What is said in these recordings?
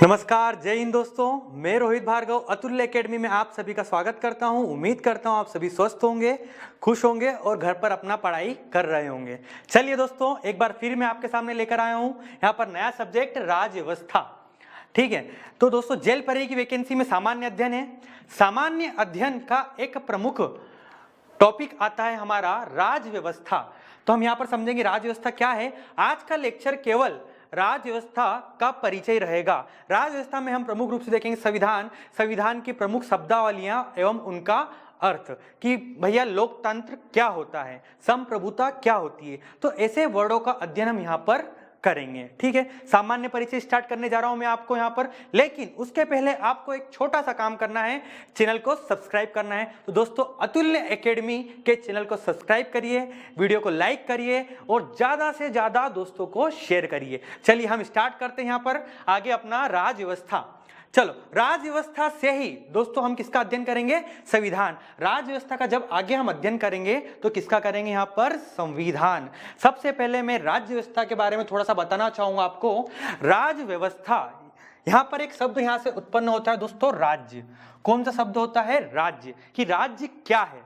नमस्कार, जय हिंद दोस्तों। मैं रोहित भार्गव अतुल्य एकेडमी में आप सभी का स्वागत करता हूं। उम्मीद करता हूं आप सभी स्वस्थ होंगे, खुश होंगे और घर पर अपना पढ़ाई कर रहे होंगे। चलिए दोस्तों, एक बार फिर मैं आपके सामने लेकर आया हूं यहाँ पर नया सब्जेक्ट राज्य व्यवस्था। ठीक है, तो दोस्तों जेल परी की वैकेंसी में सामान्य अध्ययन है। सामान्य अध्ययन का एक प्रमुख टॉपिक आता है हमारा राज्य व्यवस्था। तो हम यहाँ पर समझेंगे राज्य व्यवस्था क्या है। आज का लेक्चर केवल राज्य व्यवस्था का परिचय रहेगा। राज्य व्यवस्था में हम प्रमुख रूप से देखेंगे संविधान, संविधान की प्रमुख शब्दावलियां एवं उनका अर्थ कि भैया लोकतंत्र क्या होता है, संप्रभुता क्या होती है। तो ऐसे वर्डों का अध्ययन हम यहाँ पर करेंगे। ठीक है, सामान्य परिचय स्टार्ट करने जा रहा हूं मैं आपको यहाँ पर, लेकिन उसके पहले आपको एक छोटा सा काम करना है, चैनल को सब्सक्राइब करना है। तो दोस्तों अतुल्य एकेडमी के चैनल को सब्सक्राइब करिए, वीडियो को लाइक करिए और ज्यादा से ज्यादा दोस्तों को शेयर करिए। चलिए हम स्टार्ट करते हैं यहाँ पर आगे अपना राज्य व्यवस्था। चलो, राज्य व्यवस्था से ही दोस्तों हम किसका अध्ययन करेंगे? संविधान। राज्य व्यवस्था का जब आगे हम अध्ययन करेंगे तो किसका करेंगे? यहाँ पर संविधान। सबसे पहले मैं राज्य व्यवस्था के बारे में थोड़ा सा बताना चाहूंगा आपको। राज्य व्यवस्था, यहाँ पर एक शब्द यहाँ से उत्पन्न होता है दोस्तों, राज्य। कौन सा शब्द होता है? राज्य। कि राज्य क्या है?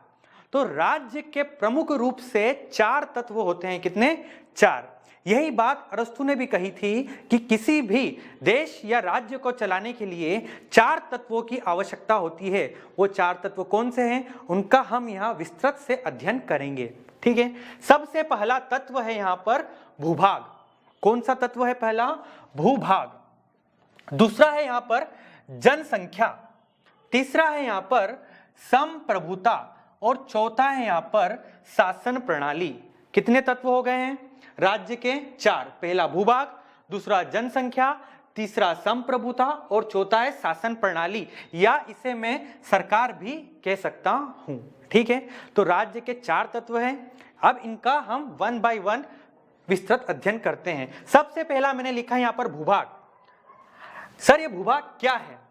तो राज्य के प्रमुख रूप से चार तत्व होते हैं। कितने? चार। यही बात अरस्तु ने भी कही थी कि किसी भी देश या राज्य को चलाने के लिए चार तत्वों की आवश्यकता होती है। वो चार तत्व कौन से हैं उनका हम यहाँ विस्तृत से अध्ययन करेंगे। ठीक है, सबसे पहला तत्व है यहाँ पर भूभाग। कौन सा तत्व है पहला? भूभाग। दूसरा है यहाँ पर जनसंख्या। तीसरा है यहाँ पर संप्रभुता और चौथा है यहाँ पर शासन प्रणाली। कितने तत्व हो गए हैं राज्य के? चार। पहला भूभाग, दूसरा जनसंख्या, तीसरा संप्रभुता और चौथा है शासन प्रणाली, या इसे मैं सरकार भी कह सकता हूं। ठीक है, तो राज्य के चार तत्व हैं। अब इनका हम वन बाय वन विस्तृत अध्ययन करते हैं। सबसे पहला मैंने लिखा है यहां पर भूभाग। सर ये भूभाग क्या है?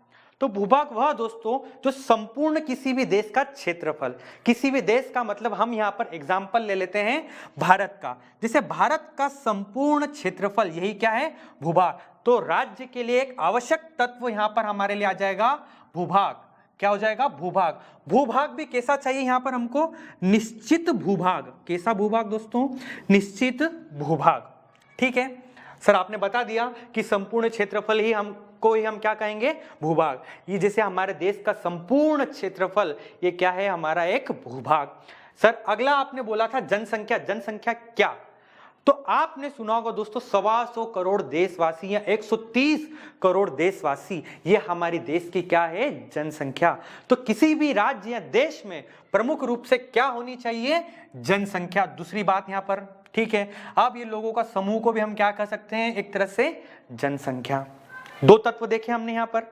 तो भूभाग वह दोस्तों जो संपूर्ण किसी भी देश का क्षेत्रफल, किसी भी देश का मतलब हम यहां पर एग्जांपल ले लेते हैं भारत का, जैसे भारत का संपूर्ण क्षेत्रफल, यही क्या है? भूभाग। तो राज्य के लिए एक आवश्यक तत्व यहां पर हमारे लिए आ जाएगा भूभाग। क्या हो जाएगा? भूभाग। भूभाग भी कैसा चाहिए यहां पर हमको? निश्चित भूभाग। कैसा भूभाग दोस्तों? निश्चित भूभाग। ठीक है सर, आपने बता दिया कि संपूर्ण क्षेत्रफल ही हम क्या कहेंगे? भूभाग। ये जैसे हमारे देश का संपूर्ण क्षेत्रफल, ये क्या है? हमारा एक भूभाग। सर अगला आपने बोला था जनसंख्या। जनसंख्या क्या? तो आपने सुना होगा दोस्तों 125 करोड़ देशवासी या 130 करोड़ देशवासी, ये हमारी देश की क्या है? जनसंख्या। तो किसी भी राज्य या देश में प्रमुख रूप से क्या होनी चाहिए? जनसंख्या। दूसरी बात यहां पर, ठीक है, अब ये लोगों का समूह को भी हम क्या कह सकते हैं? एक तरह से जनसंख्या। दो तत्व देखे हमने यहां पर।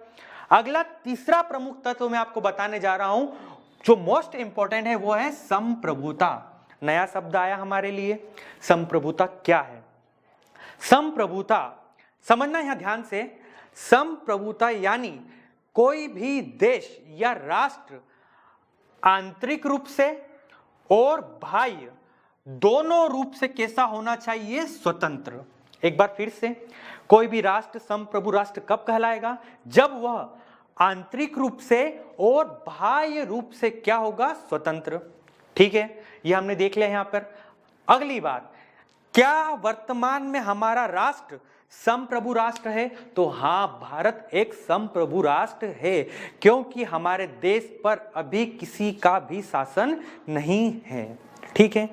अगला तीसरा प्रमुख तत्व मैं आपको बताने जा रहा हूं जो मोस्ट इंपॉर्टेंट है, वो है संप्रभुता। नया शब्द आया हमारे लिए। संप्रभुता क्या है? संप्रभुता समझना यहां ध्यान से। संप्रभुता यानी कोई भी देश या राष्ट्र आंतरिक रूप से और बाह्य दोनों रूप से कैसा होना चाहिए? स्वतंत्र। एक बार फिर से, कोई भी राष्ट्र संप्रभु राष्ट्र कब कहलाएगा? जब वह आंतरिक रूप से और बाह्य रूप से क्या होगा? स्वतंत्र। ठीक है, यह हमने देख लिया यहां पर। अगली बात, क्या वर्तमान में हमारा राष्ट्र संप्रभु राष्ट्र है? तो हां, भारत एक संप्रभु राष्ट्र है, क्योंकि हमारे देश पर अभी किसी का भी शासन नहीं है। ठीक है,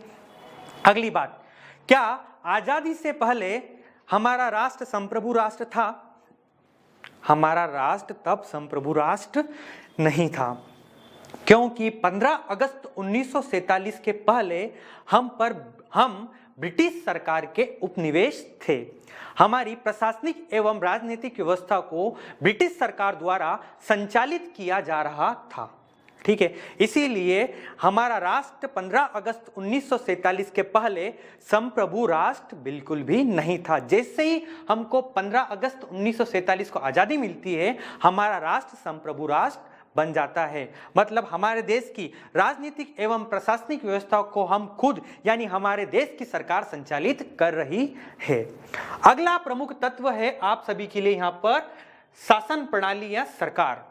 अगली बात, क्या आजादी से पहले हमारा राष्ट्र संप्रभु राष्ट्र था? हमारा राष्ट्र तब संप्रभु राष्ट्र नहीं था, क्योंकि 15 अगस्त 1947 के पहले हम ब्रिटिश सरकार के उपनिवेश थे। हमारी प्रशासनिक एवं राजनीतिक व्यवस्था को ब्रिटिश सरकार द्वारा संचालित किया जा रहा था। ठीक है, इसीलिए हमारा राष्ट्र 15 अगस्त 1947 के पहले संप्रभु राष्ट्र बिल्कुल भी नहीं था। जैसे ही हमको 15 अगस्त 1947 को आजादी मिलती है, हमारा राष्ट्र संप्रभु राष्ट्र बन जाता है। मतलब हमारे देश की राजनीतिक एवं प्रशासनिक व्यवस्था को हम खुद यानी हमारे देश की सरकार संचालित कर रही है। अगला प्रमुख तत्व है आप सभी के लिए यहाँ पर शासन प्रणाली या सरकार।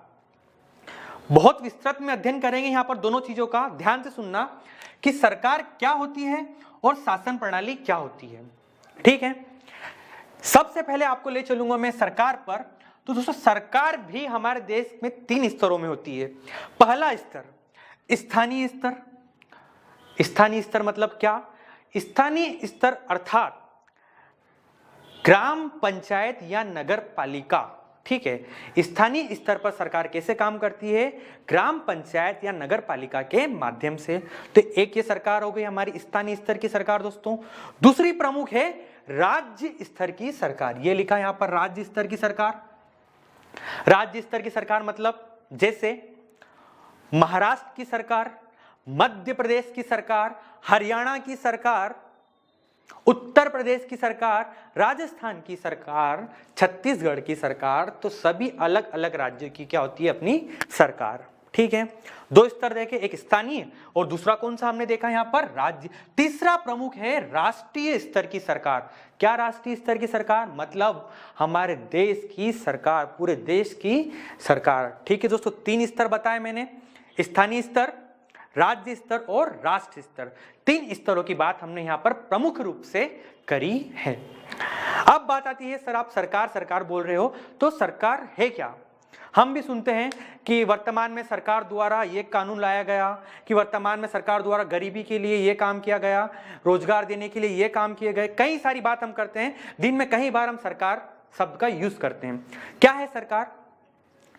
बहुत विस्तृत में अध्ययन करेंगे यहां पर दोनों चीजों का। ध्यान से सुनना कि सरकार क्या होती है और शासन प्रणाली क्या होती है। ठीक है, सबसे पहले आपको ले चलूंगा मैं सरकार पर। तो दोस्तों सरकार भी हमारे देश में 3 स्तरों में होती है। पहला स्तर स्थानीय स्तर। स्थानीय स्तर मतलब क्या? स्थानीय स्तर अर्थात ग्राम पंचायत या नगर पालिका। ठीक है, स्थानीय स्तर पर सरकार कैसे काम करती है? ग्राम पंचायत या नगर पालिका के माध्यम से। तो एक ये सरकार हो गई हमारी स्थानीय स्तर की सरकार दोस्तों। दूसरी प्रमुख है राज्य स्तर की सरकार। ये लिखा यहां पर राज्य स्तर की सरकार। राज्य स्तर की सरकार मतलब जैसे महाराष्ट्र की सरकार, मध्य प्रदेश की सरकार, हरियाणा की सरकार, उत्तर प्रदेश की सरकार, राजस्थान की सरकार, छत्तीसगढ़ की सरकार। तो सभी अलग अलग राज्यों की क्या होती है? अपनी सरकार। ठीक है, 2 स्तर देखे, एक स्थानीय और दूसरा कौन सा हमने देखा यहां पर? राज्य। तीसरा प्रमुख है राष्ट्रीय स्तर की सरकार। क्या राष्ट्रीय स्तर की सरकार? मतलब हमारे देश की सरकार, पूरे देश की सरकार। ठीक है दोस्तों, 3 स्तर बताए मैंने, स्थानीय स्तर, राज्य स्तर और राष्ट्र स्तर। 3 स्तरों की बात हमने यहां पर प्रमुख रूप से करी है। अब बात आती है, सर आप सरकार सरकार बोल रहे हो, तो सरकार है क्या? हम भी सुनते हैं कि वर्तमान में सरकार द्वारा ये कानून लाया गया, कि वर्तमान में सरकार द्वारा गरीबी के लिए ये काम किया गया, रोजगार देने के लिए ये काम किए गए। कई सारी बात हम करते हैं, दिन में कई बार हम सरकार शब्द का यूज करते हैं। क्या है सरकार?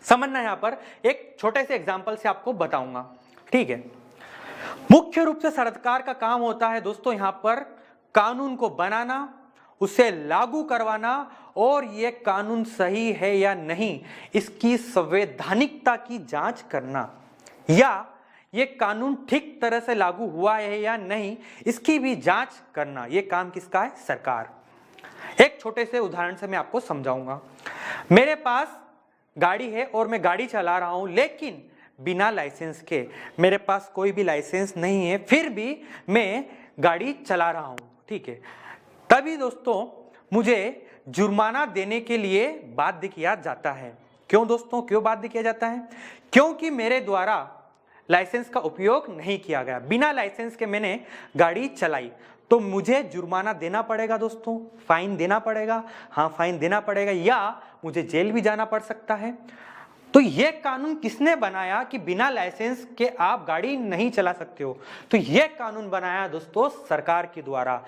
समझना यहां पर एक छोटे से एग्जाम्पल से आपको बताऊंगा। ठीक है, मुख्य रूप से सरकार का काम होता है दोस्तों यहां पर कानून को बनाना, उसे लागू करवाना और यह कानून सही है या नहीं इसकी संवैधानिकता की जांच करना, या यह कानून ठीक तरह से लागू हुआ है या नहीं इसकी भी जांच करना। यह काम किसका है? सरकार। एक छोटे से उदाहरण से मैं आपको समझाऊंगा। मेरे पास गाड़ी है और मैं गाड़ी चला रहा हूं, लेकिन बिना लाइसेंस के, मेरे पास कोई भी लाइसेंस नहीं है, फिर भी मैं गाड़ी चला रहा हूं। ठीक है, तभी दोस्तों मुझे जुर्माना देने के लिए बाध्य किया जाता है। क्यों दोस्तों, क्यों बाध्य किया जाता है? क्योंकि मेरे द्वारा लाइसेंस का उपयोग नहीं किया गया, बिना लाइसेंस के मैंने गाड़ी चलाई, तो मुझे जुर्माना देना पड़ेगा दोस्तों, फाइन देना पड़ेगा। हाँ, फाइन देना पड़ेगा, या मुझे जेल भी जाना पड़ सकता है। तो यह कानून किसने बनाया कि बिना लाइसेंस के आप गाड़ी नहीं चला सकते हो? तो यह कानून बनाया दोस्तों सरकार के द्वारा।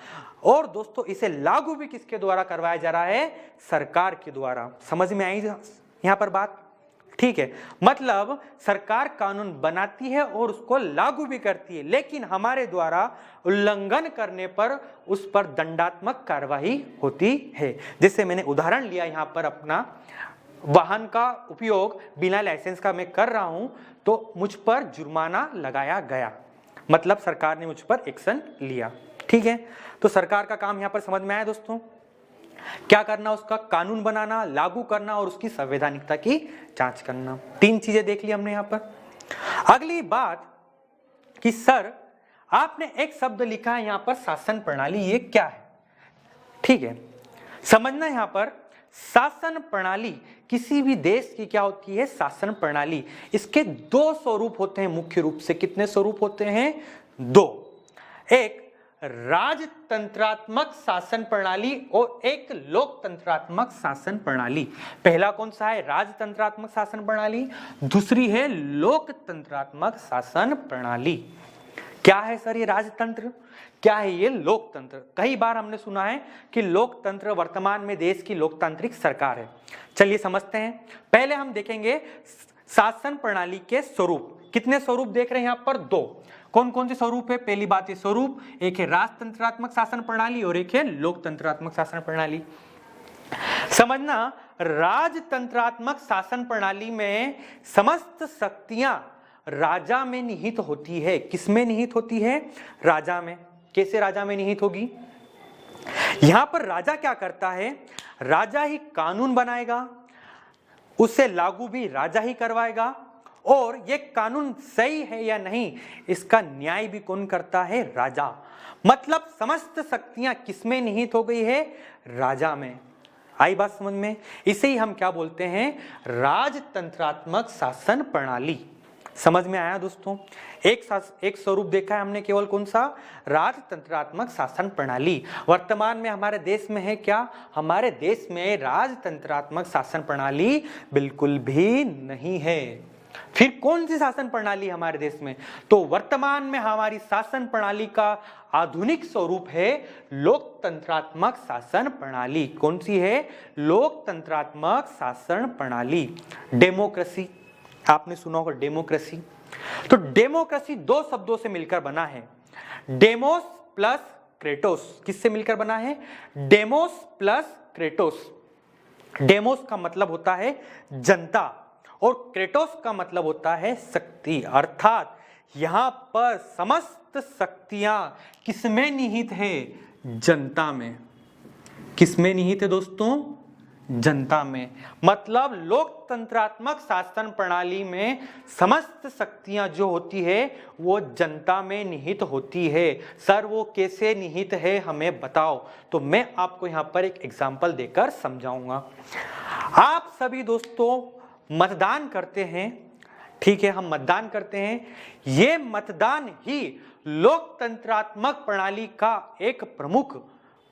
और दोस्तों इसे लागू भी किसके द्वारा करवाया जा रहा है? सरकार के द्वारा। समझ में आई यहां पर बात? ठीक है, मतलब सरकार कानून बनाती है और उसको लागू भी करती है, लेकिन हमारे द्वारा उल्लंघन करने पर उस पर दंडात्मक कार्रवाई होती है। जैसे मैंने उदाहरण लिया यहां पर अपना, वाहन का उपयोग बिना लाइसेंस का मैं कर रहा हूं, तो मुझ पर जुर्माना लगाया गया, मतलब सरकार ने मुझ पर एक्शन लिया। ठीक है, तो सरकार का काम यहां पर समझ में आया दोस्तों? क्या करना? उसका कानून बनाना, लागू करना और उसकी संवैधानिकता की जांच करना। 3 चीजें देख ली हमने यहां पर। अगली बात कि सर आपने एक शब्द लिखा है यहां पर शासन प्रणाली, ये क्या है? ठीक है, समझना यहां पर शासन प्रणाली किसी भी देश की क्या होती है? शासन प्रणाली। इसके 2 स्वरूप होते हैं मुख्य रूप से। कितने स्वरूप होते हैं? 2। एक राजतंत्रात्मक शासन प्रणाली और एक लोकतंत्रात्मक शासन प्रणाली। पहला कौन सा है? राजतंत्रात्मक शासन प्रणाली। दूसरी है लोकतंत्रात्मक शासन प्रणाली। क्या है सर ये राजतंत्र, क्या है ये लोकतंत्र? कई बार हमने सुना है कि लोकतंत्र वर्तमान में देश की लोकतांत्रिक सरकार है। चलिए समझते हैं। पहले हम देखेंगे शासन प्रणाली के स्वरूप। कितने स्वरूप देख रहे हैं यहाँ पर? 2। कौन कौन से स्वरूप है? पहली बात है स्वरूप, एक है राजतंत्रात्मक शासन प्रणाली और एक है लोकतंत्रात्मक शासन प्रणाली। समझना, राजतंत्रात्मक शासन प्रणाली में समस्त शक्तियां राजा में निहित होती है। किसमें निहित होती है? राजा में। कैसे राजा में निहित होगी? यहां पर राजा क्या करता है? राजा ही कानून बनाएगा, उसे लागू भी राजा ही करवाएगा, और यह कानून सही है या नहीं इसका न्याय भी कौन करता है? राजा। मतलब समस्त शक्तियां किसमें निहित हो गई है? राजा में। आई बात समझ में? इसे ही हम क्या बोलते हैं? राजतंत्रात्मक शासन प्रणाली। समझ में आया दोस्तों? एक स्वरूप देखा है हमने केवल, कौन सा? राजतंत्रात्मक शासन प्रणाली। वर्तमान में हमारे देश में है क्या? हमारे देश में राजतंत्रात्मक शासन प्रणाली बिल्कुल भी नहीं है। फिर कौन सी शासन प्रणाली हमारे देश में? तो वर्तमान में हमारी शासन प्रणाली का आधुनिक स्वरूप है लोकतंत्रात्मक शासन प्रणाली। कौन सी है? लोकतंत्रात्मक शासन प्रणाली। डेमोक्रेसी, आपने सुना होगा डेमोक्रेसी। तो डेमोक्रेसी दो शब्दों से मिलकर बना है, डेमोस प्लस क्रेटोस। किससे मिलकर बना है? Demos plus Kratos. डेमोस का मतलब होता है जनता और क्रेटोस का मतलब होता है शक्ति। अर्थात यहां पर समस्त शक्तियां किसमें निहित है? जनता में। किसमें निहित है दोस्तों? जनता में। मतलब लोकतंत्रात्मक शासन प्रणाली में समस्त शक्तियां जो होती है वो जनता में निहित होती है। सर वो कैसे निहित है हमें बताओ। तो मैं आपको यहां पर एक एग्जांपल देकर समझाऊंगा। आप सभी दोस्तों मतदान करते हैं, ठीक है, हम मतदान करते हैं। ये मतदान ही लोकतंत्रात्मक प्रणाली का एक प्रमुख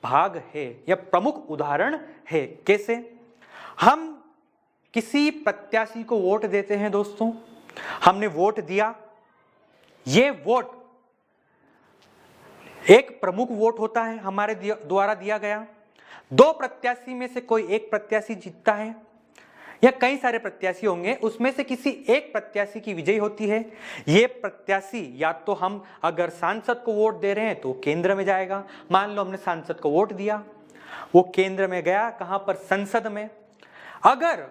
भाग है या प्रमुख उदाहरण है। कैसे? हम किसी प्रत्याशी को वोट देते हैं दोस्तों, हमने वोट दिया, ये वोट एक प्रमुख वोट होता है हमारे द्वारा दिया गया। दो प्रत्याशी में से कोई एक प्रत्याशी जीतता है या कई सारे प्रत्याशी होंगे, उसमें से किसी एक प्रत्याशी की विजयी होती है। ये प्रत्याशी या तो हम अगर सांसद को वोट दे रहे हैं तो केंद्र में जाएगा। मान लो हमने सांसद को वोट दिया, वो केंद्र में गया, कहां पर? संसद में। अगर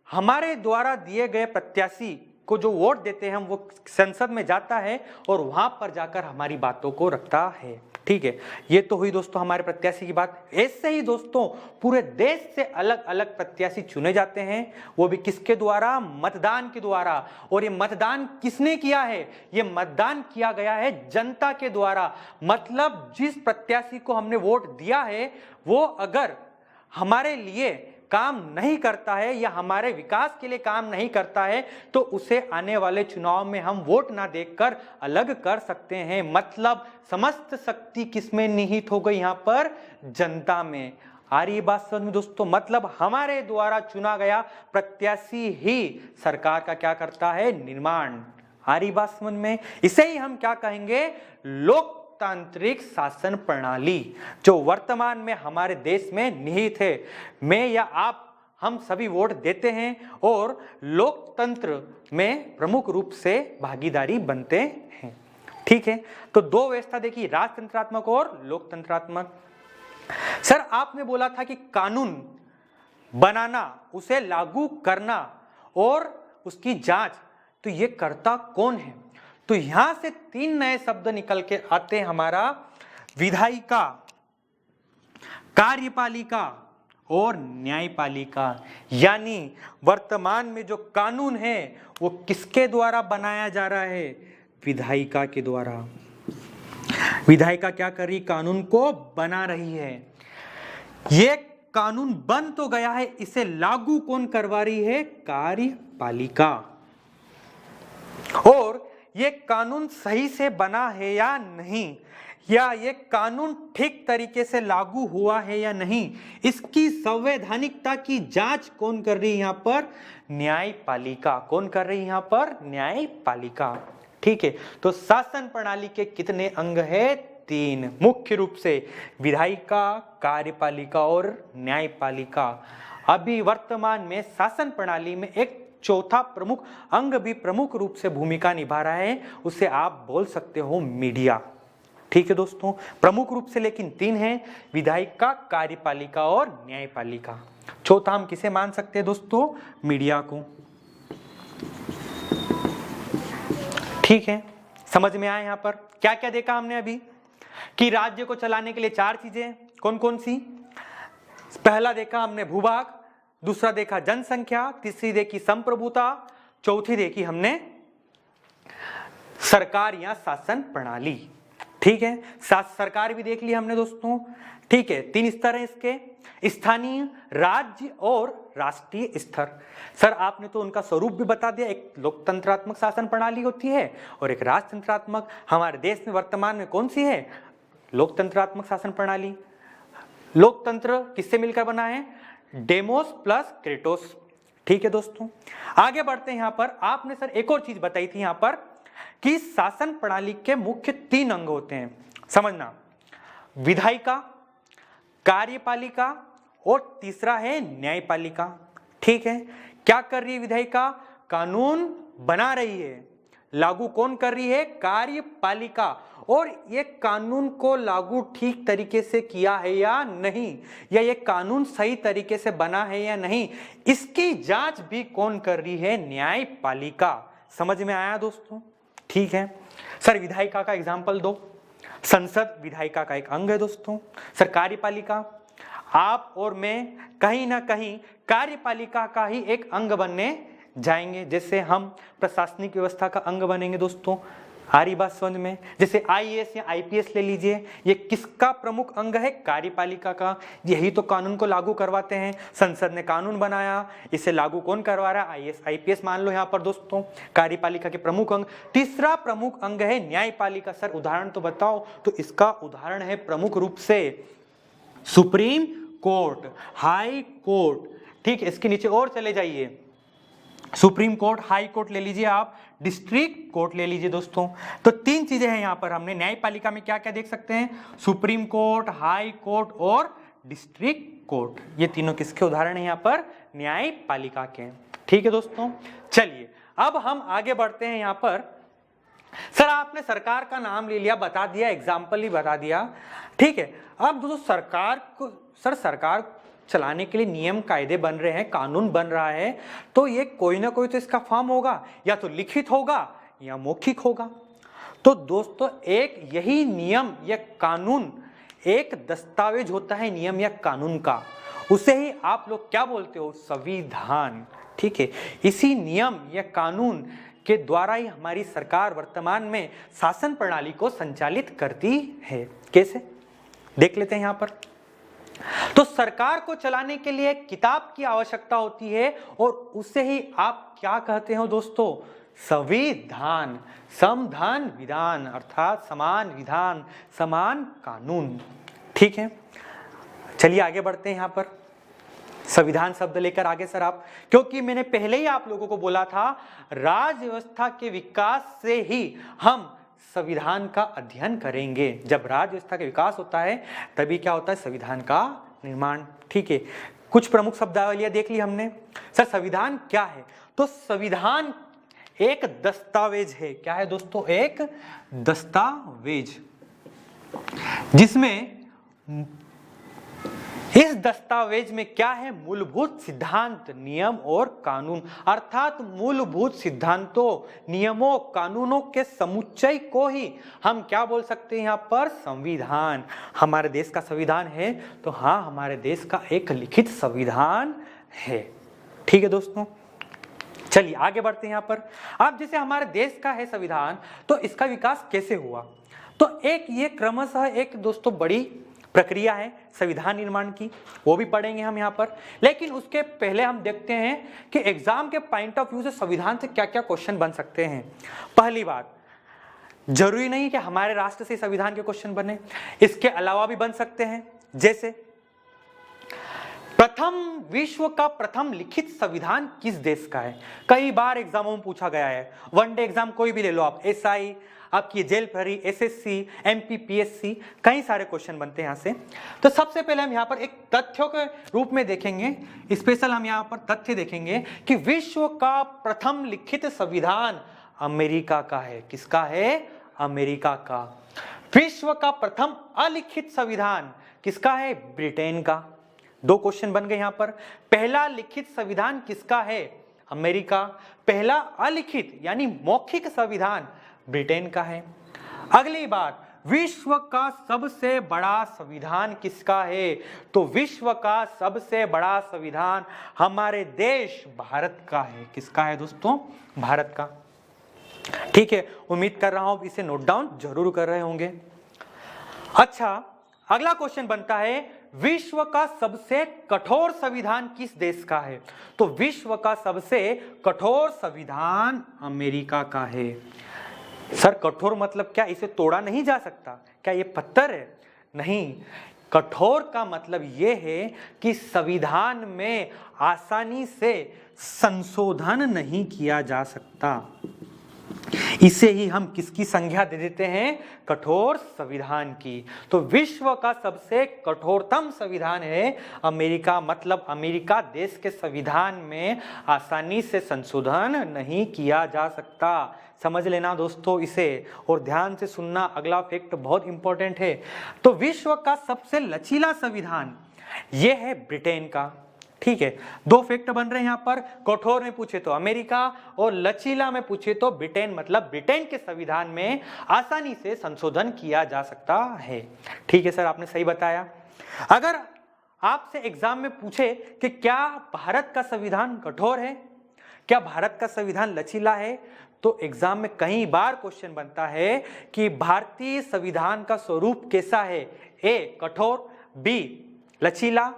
हमारे द्वारा दिए गए प्रत्याशी को जो वोट देते हैं हम, वो संसद में जाता है और वहां पर जाकर हमारी बातों को रखता है। ठीक है, ये तो हुई दोस्तों हमारे प्रत्याशी की बात। ऐसे ही दोस्तों पूरे देश से अलग अलग प्रत्याशी चुने जाते हैं, वो भी किसके द्वारा? मतदान के द्वारा। और ये मतदान किसने किया है? ये मतदान किया गया है जनता के द्वारा। मतलब जिस प्रत्याशी को हमने वोट दिया है वो अगर हमारे लिए काम नहीं करता है या हमारे विकास के लिए काम नहीं करता है तो उसे आने वाले चुनाव में हम वोट ना देकर अलग कर सकते हैं। मतलब समस्त शक्ति किसमें निहित हो गई? यहां पर जनता में। आ रही बात समझ में दोस्तों? मतलब हमारे द्वारा चुना गया प्रत्याशी ही सरकार का क्या करता है? निर्माण। आ रही बात समझ में? इसे ही हम क्या कहेंगे? लोकतांत्रिक शासन प्रणाली, जो वर्तमान में हमारे देश में निहित है। मैं या आप, हम सभी वोट देते हैं और लोकतंत्र में प्रमुख रूप से भागीदारी बनते हैं। ठीक है, तो दो व्यवस्था देखी, राजतंत्रात्मक और लोकतंत्रात्मक। सर आपने बोला था कि कानून बनाना, उसे लागू करना और उसकी जांच, तो ये करता कौन है? तो यहां से तीन नए शब्द निकल के आते हैं हमारा, विधायिका, कार्यपालिका और न्यायपालिका। यानी वर्तमान में जो कानून है वो किसके द्वारा बनाया जा रहा है? विधायिका के द्वारा। विधायिका क्या कर रही? कानून को बना रही है। ये कानून बन तो गया है, इसे लागू कौन करवा रही है? कार्यपालिका। और ये कानून सही से बना है या नहीं, या ये कानून ठीक तरीके से लागू हुआ है या नहीं, इसकी संवैधानिकता की जांच कौन कर रही है? यहां पर न्यायपालिका। कौन कर रही है यहां पर? न्यायपालिका। ठीक है, तो शासन प्रणाली के कितने अंग है? तीन, मुख्य रूप से विधायिका, कार्यपालिका और न्यायपालिका। अभी वर्तमान में शासन प्रणाली में एक चौथा प्रमुख अंग भी प्रमुख रूप से भूमिका निभा रहा है, उसे आप बोल सकते हो मीडिया। ठीक है दोस्तों, प्रमुख रूप से लेकिन तीन हैं, विधायिका, कार्यपालिका और न्यायपालिका। चौथा हम किसे मान सकते हैं दोस्तों? मीडिया को। ठीक है, समझ में आया? यहां पर क्या क्या देखा हमने अभी कि राज्य को चलाने के लिए चार चीजें, कौन कौन सी? पहला देखा हमने भूभाग, दूसरा देखा जनसंख्या, तीसरी देखी संप्रभुता, चौथी देखी हमने सरकार या शासन प्रणाली। ठीक है, सरकार भी देख ली हमने दोस्तों। ठीक है, तीन स्तर हैं इसके, स्थानीय, राज्य और राष्ट्रीय स्तर। सर आपने तो उनका स्वरूप भी बता दिया, एक लोकतंत्रात्मक शासन प्रणाली होती है और एक राजतंत्रात्मक। हमारे देश में वर्तमान में कौन सी है? लोकतंत्रात्मक शासन प्रणाली। लोकतंत्र किससे मिलकर बना है? Demos plus Kratos. ठीक है दोस्तों, आगे बढ़ते हैं। यहां पर आपने सर एक और चीज बताई थी यहां पर कि शासन प्रणाली के मुख्य 3 अंग होते हैं, समझना, विधायिका, कार्यपालिका और तीसरा है न्यायपालिका। ठीक है, क्या कर रही है विधायिका? कानून बना रही है। लागू कौन कर रही है? कार्यपालिका। और ये कानून को लागू ठीक तरीके से किया है या नहीं, या ये कानून सही तरीके से बना है या नहीं, इसकी जांच भी कौन कर रही है? न्यायपालिका। समझ में आया दोस्तों? ठीक है सर, विधायिका का एग्जाम्पल दो। संसद विधायिका का एक अंग है दोस्तों। सर कार्यपालिका, आप और मैं कहीं ना कहीं कार्यपालिका का ही एक अंग बनने जाएंगे, जैसे हम प्रशासनिक व्यवस्था का अंग बनेंगे दोस्तों। आ रही बात समझ में? जैसे आईएएस या आईपीएस ले लीजिए, ये किसका प्रमुख अंग है? कार्यपालिका का। यही तो कानून को लागू करवाते हैं। संसद ने कानून बनाया, इसे लागू कौन करवा रहा है? आईएएस आईपीएस मान लो यहाँ पर दोस्तों, कार्यपालिका के प्रमुख अंग। तीसरा प्रमुख अंग है न्यायपालिका। सर उदाहरण तो बताओ। तो इसका उदाहरण है प्रमुख रूप से सुप्रीम कोर्ट, हाई कोर्ट। ठीक है, इसके नीचे और चले जाइए, सुप्रीम कोर्ट, हाई कोर्ट ले लीजिए आप, डिस्ट्रिक्ट कोर्ट ले लीजिए दोस्तों। तो 3 चीजें हैं यहां पर। हमने न्यायपालिका में क्या क्या देख सकते हैं? सुप्रीम कोर्ट, हाई कोर्ट और डिस्ट्रिक्ट कोर्ट। ये तीनों किसके उदाहरण हैं यहां पर? न्यायपालिका के। ठीक है दोस्तों, चलिए अब हम आगे बढ़ते हैं। यहां पर सर आपने सरकार का नाम ले लिया, बता दिया, एग्जाम्पल ही बता दिया। ठीक है, अब दोस्तों सरकार को, सर सरकार चलाने के लिए नियम कायदे बन रहे हैं, कानून बन रहा है, तो ये कोई ना कोई तो इसका फॉर्म होगा, या तो लिखित होगा या मौखिक होगा। तो दोस्तों एक यही नियम या कानून एक दस्तावेज होता है नियम या कानून का, उसे ही आप लोग क्या बोलते हो? संविधान। ठीक है, इसी नियम या कानून के द्वारा ही हमारी सरकार वर्तमान में शासन प्रणाली को संचालित करती है। कैसे? देख लेते हैं यहां पर। तो सरकार को चलाने के लिए किताब की आवश्यकता होती है और उसे ही आप क्या कहते हो दोस्तों? संविधान। समधान विधान अर्थात समान विधान, समान कानून। ठीक है, चलिए आगे बढ़ते हैं। यहां पर संविधान शब्द लेकर आगे सर आप, क्योंकि मैंने पहले ही आप लोगों को बोला था राज्य व्यवस्था के विकास से ही हम संविधान का अध्ययन करेंगे। जब राज्य व्यवस्था का विकास होता है तभी क्या होता है? संविधान का निर्माण। ठीक है, कुछ प्रमुख शब्दावलियां देख ली हमने। सर संविधान क्या है? तो संविधान एक दस्तावेज है। क्या है दोस्तों? एक दस्तावेज, जिसमें इस दस्तावेज में क्या है? मूलभूत सिद्धांत, नियम और कानून, अर्थात मूलभूत सिद्धांतों, नियमों, कानूनों के समुच्चय को ही हम क्या बोल सकते हैं यहां पर? संविधान। हमारे देश का संविधान है तो हाँ, हमारे देश का एक लिखित संविधान है। ठीक है दोस्तों, चलिए आगे बढ़ते हैं यहां पर। अब जैसे हमारे देश का है संविधान, तो इसका विकास कैसे हुआ? तो एक ये क्रमशः एक दोस्तों बड़ी प्रक्रिया है संविधान निर्माण की, वो भी पढ़ेंगे हम यहाँ पर। लेकिन उसके पहले हम देखते हैं कि एग्जाम के पॉइंट ऑफ व्यू से संविधान से क्या क्या क्वेश्चन बन सकते हैं। पहली बात, जरूरी नहीं कि हमारे राष्ट्र से संविधान के क्वेश्चन बने, इसके अलावा भी बन सकते हैं। जैसे प्रथम, विश्व का प्रथम लिखित संविधान किस देश का है? कई बार एग्जामों में पूछा गया है। वनडे एग्जाम कोई भी ले लो आप, एसआई, आपकी जेल भरी, एसएससी, एमपीपीएससी, कई सारे क्वेश्चन बनते हैं यहां से। तो सबसे पहले हम यहां पर एक तथ्यों के रूप में देखेंगे, स्पेशल हम यहां पर तथ्य देखेंगे कि विश्व का प्रथम लिखित संविधान अमेरिका का है। किसका है? अमेरिका का। विश्व का प्रथम अलिखित संविधान किसका है? ब्रिटेन का। 2 क्वेश्चन बन गए यहां पर। पहला लिखित संविधान किसका है? अमेरिका। पहला अलिखित यानी मौखिक संविधान ब्रिटेन का है। अगली बात, विश्व का सबसे बड़ा संविधान किसका है? तो विश्व का सबसे बड़ा संविधान हमारे देश भारत का है। किसका है दोस्तों? भारत का। ठीक है, उम्मीद कर रहा हूं इसे नोट डाउन जरूर कर रहे होंगे। अच्छा, अगला क्वेश्चन बनता है विश्व का सबसे कठोर संविधान किस देश का है? तो विश्व का सबसे कठोर संविधान अमेरिका का है। सर कठोर मतलब क्या, इसे तोड़ा नहीं जा सकता? क्या ये पत्थर है? नहीं, कठोर का मतलब यह है कि संविधान में आसानी से संशोधन नहीं किया जा सकता। इसे ही हम किसकी संज्ञा दे देते हैं? कठोर संविधान की। तो विश्व का सबसे कठोरतम संविधान है अमेरिका, मतलब अमेरिका देश के संविधान में आसानी से संशोधन नहीं किया जा सकता। समझ लेना दोस्तों इसे, और ध्यान से सुनना, अगला फैक्ट बहुत इंपॉर्टेंट है। तो विश्व का सबसे लचीला संविधान यह है ब्रिटेन का। ठीक है, दो फैक्ट बन रहे हैं यहां पर, कठोर में पूछे तो अमेरिका और लचीला में पूछे तो ब्रिटेन, मतलब ब्रिटेन के संविधान में आसानी से संशोधन किया जा सकता है। ठीक है सर, आपने सही बताया। अगर आपसे एग्जाम में पूछे कि क्या भारत का संविधान कठोर है, क्या भारत का संविधान लचीला है, तो एग्जाम में कई बार क्वेश्चन बनता है कि भारतीय संविधान का स्वरूप कैसा है? ए कठोर, बी लचीला,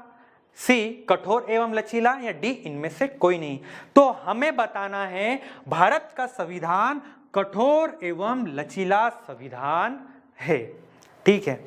सी कठोर एवं लचीला, या डी इनमें से कोई नहीं। तो हमें बताना है भारत का संविधान कठोर एवं लचीला संविधान है। ठीक है,